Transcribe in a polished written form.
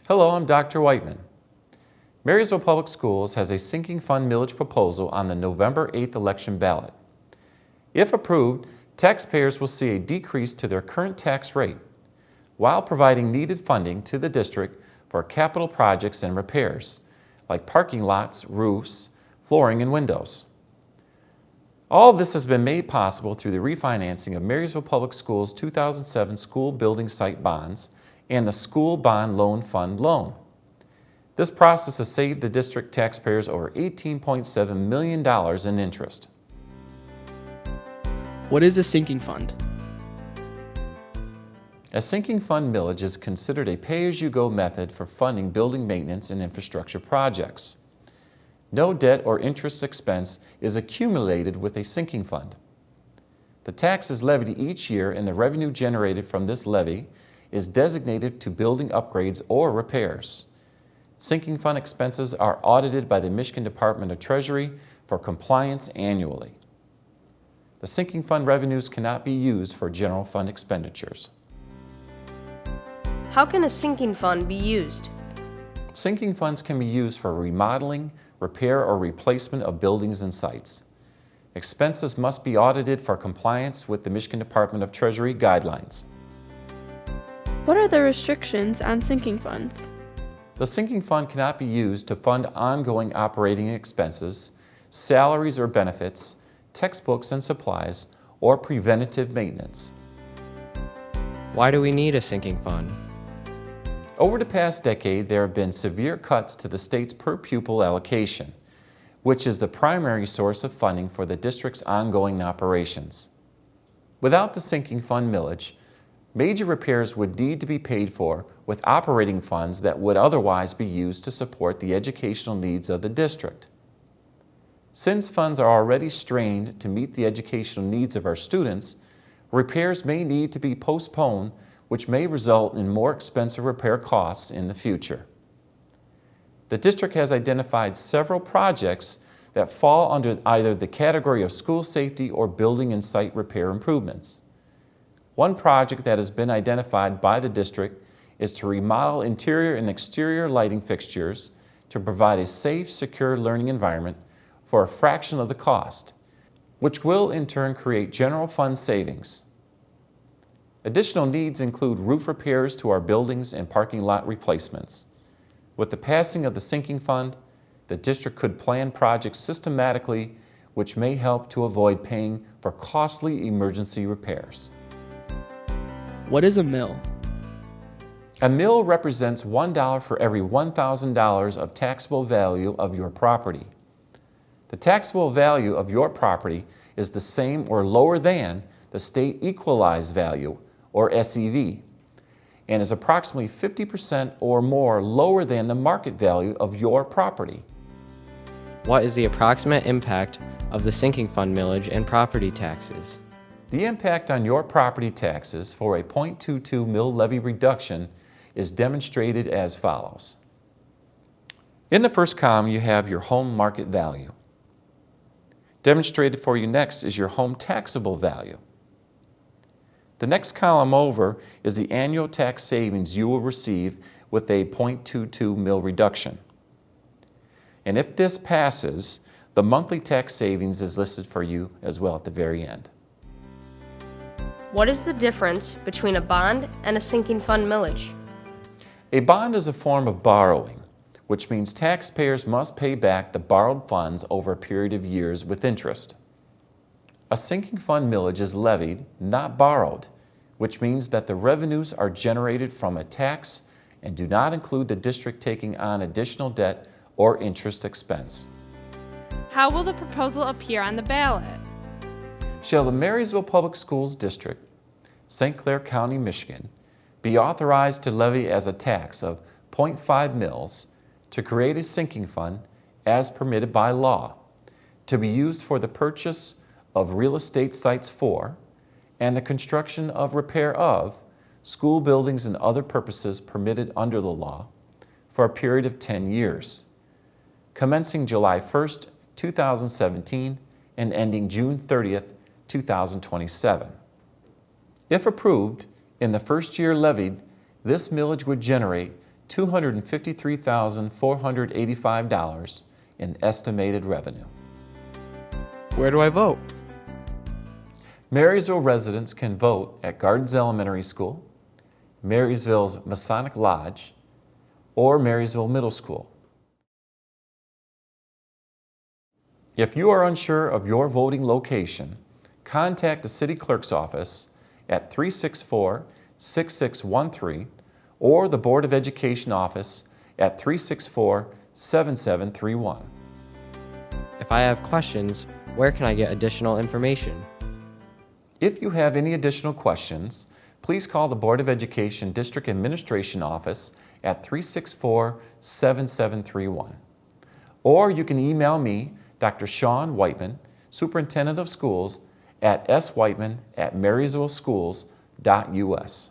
Hello, I'm Dr. Wightman. Marysville Public Schools has a sinking fund millage proposal on the November 8th election ballot. If approved, taxpayers will see a decrease to their current tax rate, while providing needed funding to the district for capital projects and repairs, like parking lots, roofs, flooring, and windows. All this has been made possible through the refinancing of Marysville Public Schools' 2007 school building site bonds and the School Bond Loan Fund loan. This process has saved the district taxpayers over $18.7 million in interest. What is a sinking fund? A sinking fund millage is considered a pay-as-you-go method for funding building maintenance and infrastructure projects. No debt or interest expense is accumulated with a sinking fund. The tax is levied each year, and the revenue generated from this levy is designated to building upgrades or repairs. Sinking fund expenses are audited by the Michigan Department of Treasury for compliance annually. The sinking fund revenues cannot be used for general fund expenditures. How can a sinking fund be used? Sinking funds can be used for remodeling, repair, or replacement of buildings and sites. Expenses must be audited for compliance with the Michigan Department of Treasury guidelines. What are the restrictions on sinking funds? The sinking fund cannot be used to fund ongoing operating expenses, salaries or benefits, textbooks and supplies, or preventative maintenance. Why do we need a sinking fund? Over the past decade, there have been severe cuts to the state's per pupil allocation, which is the primary source of funding for the district's ongoing operations. Without the sinking fund millage, major repairs would need to be paid for with operating funds that would otherwise be used to support the educational needs of the district. Since funds are already strained to meet the educational needs of our students, repairs may need to be postponed, which may result in more expensive repair costs in the future. The district has identified several projects that fall under either the category of school safety or building and site repair improvements. One project that has been identified by the district is to remodel interior and exterior lighting fixtures to provide a safe, secure learning environment for a fraction of the cost, which will in turn create general fund savings. Additional needs include roof repairs to our buildings and parking lot replacements. With the passing of the sinking fund, the district could plan projects systematically, which may help to avoid paying for costly emergency repairs. What is a mill? A mill represents $1 for every $1,000 of taxable value of your property. The taxable value of your property is the same or lower than the state equalized value, or SEV, and is approximately 50% or more lower than the market value of your property. What is the approximate impact of the sinking fund millage and property taxes? The impact on your property taxes for a 0.22 mill levy reduction is demonstrated as follows. In the first column, you have your home market value. Demonstrated for you next is your home taxable value. The next column over is the annual tax savings you will receive with a 0.22 mill reduction. And if this passes, the monthly tax savings is listed for you as well at the very end. What is the difference between a bond and a sinking fund millage? A bond is a form of borrowing, which means taxpayers must pay back the borrowed funds over a period of years with interest. A sinking fund millage is levied, not borrowed, which means that the revenues are generated from a tax and do not include the district taking on additional debt or interest expense. How will the proposal appear on the ballot? Shall the Marysville Public Schools District, St. Clair County, Michigan, be authorized to levy as a tax of 0.5 mils to create a sinking fund as permitted by law, to be used for the purchase of real estate sites for, and the construction of repair of, school buildings and other purposes permitted under the law for a period of 10 years, commencing July 1st, 2017 and ending June 30th, 2027. If approved, in the first year levied, this millage would generate $253,485 in estimated revenue. Where do I vote? Marysville residents can vote at Gardens Elementary School, Marysville's Masonic Lodge, or Marysville Middle School. If you are unsure of your voting location, contact the City Clerk's office at 364-6613 or the Board of Education office at 364-7731. If I have questions, where can I get additional information? If you have any additional questions, please call the Board of Education District Administration office at 364-7731. Or you can email me, Dr. Shawn Wightman, Superintendent of Schools, at swightman@marysvilleschools.us.